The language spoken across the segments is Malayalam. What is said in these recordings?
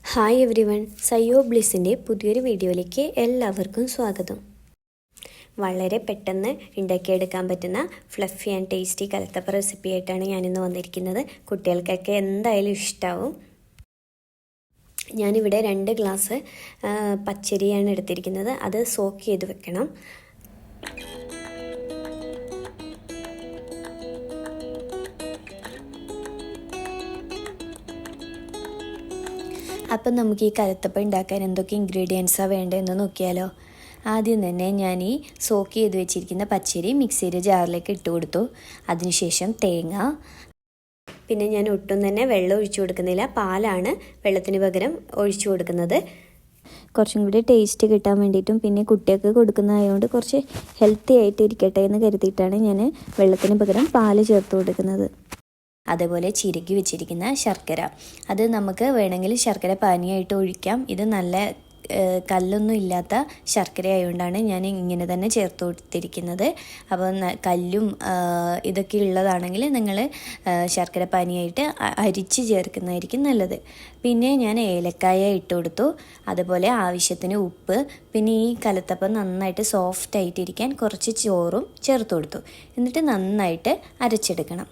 ഹായ് എവ്രി വൺ, സയ്യോ ബ്ലിസിൻ്റെ പുതിയൊരു വീഡിയോയിലേക്ക് എല്ലാവർക്കും സ്വാഗതം. വളരെ പെട്ടെന്ന് ഉണ്ടാക്കിയെടുക്കാൻ പറ്റുന്ന ഫ്ലഫി ആൻഡ് ടേസ്റ്റി കലത്തപ്പ റെസിപ്പി ആയിട്ടാണ് ഞാനിന്ന് വന്നിരിക്കുന്നത്. കുട്ടികൾക്കൊക്കെ എന്തായാലും ഇഷ്ടമാവും. ഞാനിവിടെ 2 ഗ്ലാസ് പച്ചരിയാണ് എടുത്തിരിക്കുന്നത്. അത് സോക്ക് ചെയ്ത് വെക്കണം. അപ്പം നമുക്ക് ഈ കലത്തപ്പം ഉണ്ടാക്കാൻ എന്തൊക്കെ ഇൻഗ്രീഡിയൻസാണ് വേണ്ടതെന്ന് നോക്കിയാലോ. ആദ്യം തന്നെ ഞാൻ ഈ സോക്ക് ചെയ്ത് വെച്ചിരിക്കുന്ന പച്ചരി മിക്സിയുടെ ജാറിലേക്ക് ഇട്ട് കൊടുത്തു. അതിനുശേഷം തേങ്ങ, പിന്നെ ഞാൻ ഒട്ടും തന്നെ വെള്ളം ഒഴിച്ചു കൊടുക്കുന്നില്ല, പാലാണ് വെള്ളത്തിന് പകരം ഒഴിച്ചു കൊടുക്കുന്നത്. കുറച്ചും കൂടി ടേസ്റ്റ് കിട്ടാൻ വേണ്ടിയിട്ടും പിന്നെ കുട്ടികൾക്ക് കൊടുക്കുന്നതായതുകൊണ്ട് കുറച്ച് ഹെൽത്തി ആയിട്ട് ഇരിക്കട്ടെ എന്ന് കരുതിയിട്ടാണ് ഞാൻ വെള്ളത്തിന് പകരം പാല് ചേർത്ത് കൊടുക്കുന്നത്. അതേപോലെ ചിരക്കി വെച്ചിരിക്കുന്ന ശർക്കര, അത് നമുക്ക് വേണമെങ്കിൽ ശർക്കര പാനിയായിട്ട് ഒഴിക്കാം. ഇത് നല്ല കല്ലൊന്നും ഇല്ലാത്ത ശർക്കര ആയതുകൊണ്ടാണ് ഞാൻ ഇങ്ങനെ തന്നെ ചേർത്ത് കൊടുത്തിരിക്കുന്നത്. അപ്പോൾ കല്ലും ഇതൊക്കെ ഉള്ളതാണെങ്കിൽ നിങ്ങൾ ശർക്കര പാനിയായിട്ട് അരിച്ച് ചേർക്കുന്നതായിരിക്കും നല്ലത്. പിന്നെ ഞാൻ ഏലക്കായ ഇട്ട് കൊടുത്തു. അതുപോലെ ആവശ്യത്തിന് ഉപ്പ്, പിന്നെ ഈ കലത്തപ്പം നന്നായിട്ട് സോഫ്റ്റ് ആയിട്ടിരിക്കാൻ കുറച്ച് ചോറും ചേർത്ത് കൊടുത്തു. എന്നിട്ട് നന്നായിട്ട് അരച്ചെടുക്കണം.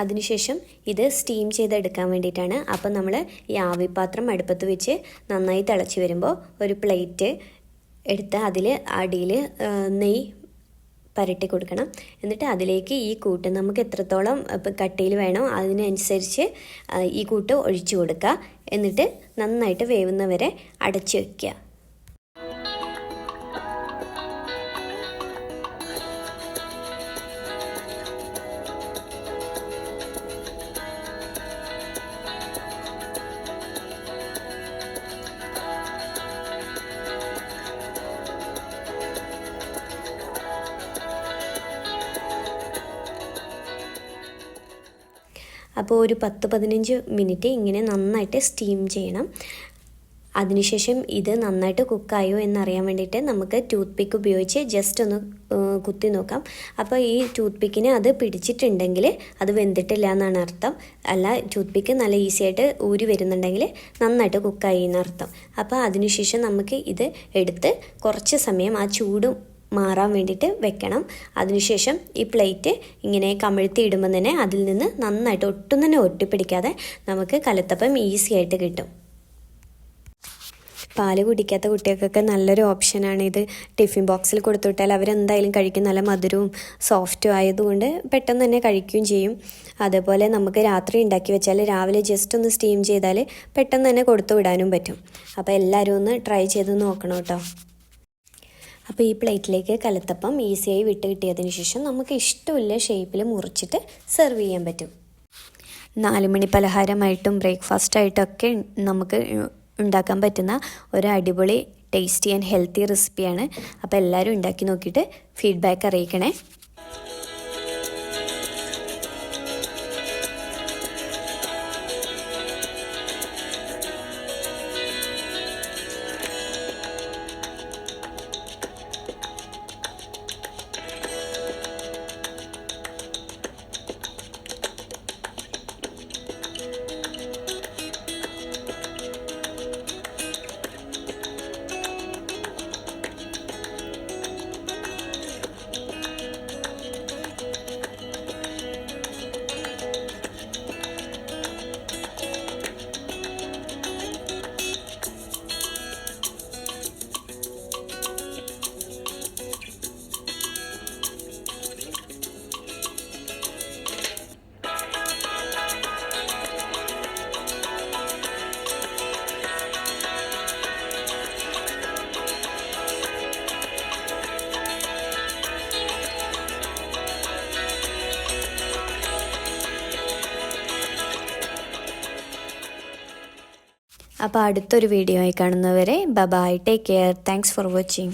അതിനുശേഷം ഇത് സ്റ്റീം ചെയ്തെടുക്കാൻ വേണ്ടിയിട്ടാണ്. അപ്പം നമ്മൾ ഈ ആവിപാത്രം അടുപ്പത്ത് വെച്ച് നന്നായി തിളച്ച് വരുമ്പോൾ ഒരു പ്ലേറ്റ് എടുത്ത് അതിൽ അടിയിൽ നെയ്യ് പരട്ടി കൊടുക്കണം. എന്നിട്ട് അതിലേക്ക് ഈ കൂട്ട് നമുക്ക് എത്രത്തോളം കട്ടിയിൽ വേണോ അതിനനുസരിച്ച് ഈ കൂട്ട് ഒഴിച്ചു കൊടുക്കുക. എന്നിട്ട് നന്നായിട്ട് വേവുന്നവരെ അടച്ചു വയ്ക്കുക. അപ്പോൾ ഒരു 10-15 മിനിറ്റ് ഇങ്ങനെ നന്നായിട്ട് സ്റ്റീം ചെയ്യണം. അതിനുശേഷം ഇത് നന്നായിട്ട് കുക്കായോ എന്നറിയാൻ വേണ്ടിയിട്ട് നമുക്ക് ടൂത്ത് പിക്ക് ഉപയോഗിച്ച് ജസ്റ്റ് ഒന്ന് കുത്തി നോക്കാം. അപ്പോൾ ഈ ടൂത്ത് പിക്കിന് അത് പിടിച്ചിട്ടുണ്ടെങ്കിൽ അത് വെന്തിട്ടില്ല എന്നാണ് അർത്ഥം. അല്ല, ടൂത്ത് പിക്ക് നല്ല ഈസി ആയിട്ട് ഊരി വരുന്നുണ്ടെങ്കിൽ നന്നായിട്ട് കുക്കായി എന്നർത്ഥം. അപ്പോൾ അതിനുശേഷം നമുക്ക് ഇത് എടുത്ത് കുറച്ച് സമയം ആ ചൂടും മാറാൻ വേണ്ടിയിട്ട് വെക്കണം. അതിനുശേഷം ഈ പ്ലേറ്റ് ഇങ്ങനെ കമിഴ്ത്തി ഇടുമ്പോൾ തന്നെ അതിൽ നിന്ന് നന്നായിട്ട് ഒട്ടും തന്നെ ഒട്ടിപ്പിടിക്കാതെ നമുക്ക് കലത്തപ്പം ഈസി ആയിട്ട് കിട്ടും. പാല് കുടിക്കാത്ത കുട്ടികൾക്കൊക്കെ നല്ലൊരു ഓപ്ഷനാണ് ഇത്. ടിഫിൻ ബോക്സിൽ കൊടുത്തുവിട്ടാൽ അവരെന്തായാലും കഴിക്കും. നല്ല മധുരവും സോഫ്റ്റും ആയതുകൊണ്ട് പെട്ടെന്ന് തന്നെ കഴിക്കുകയും ചെയ്യും. അതേപോലെ നമുക്ക് രാത്രി ഉണ്ടാക്കി വെച്ചാൽ രാവിലെ ജസ്റ്റ് ഒന്ന് സ്റ്റീം ചെയ്താൽ പെട്ടെന്ന് തന്നെ കൊടുത്തു വിടാനും പറ്റും. അപ്പോൾ എല്ലാവരും ഒന്ന് ട്രൈ ചെയ്ത് നോക്കണം കേട്ടോ. അപ്പോൾ ഈ പ്ലേറ്റിലേക്ക് കലത്തപ്പം ഈസിയായി വിട്ട് കിട്ടിയതിന് ശേഷം നമുക്ക് ഇഷ്ടമുള്ള ഷേപ്പിൽ മുറിച്ചിട്ട് സെർവ് ചെയ്യാൻ പറ്റും. 4 മണി പലഹാരമായിട്ടും ബ്രേക്ക്ഫാസ്റ്റായിട്ടൊക്കെ നമുക്ക് ഉണ്ടാക്കാൻ പറ്റുന്ന ഒരു അടിപൊളി ടേസ്റ്റി ആൻഡ് ഹെൽത്തി റെസിപ്പിയാണ്. അപ്പോൾ എല്ലാവരും ഉണ്ടാക്കി നോക്കിയിട്ട് ഫീഡ്ബാക്ക് അറിയിക്കണേ. അപ്പോൾ അടുത്തൊരു വീഡിയോ ആയി കാണുന്നവരെ bye, take care, thanks for watching.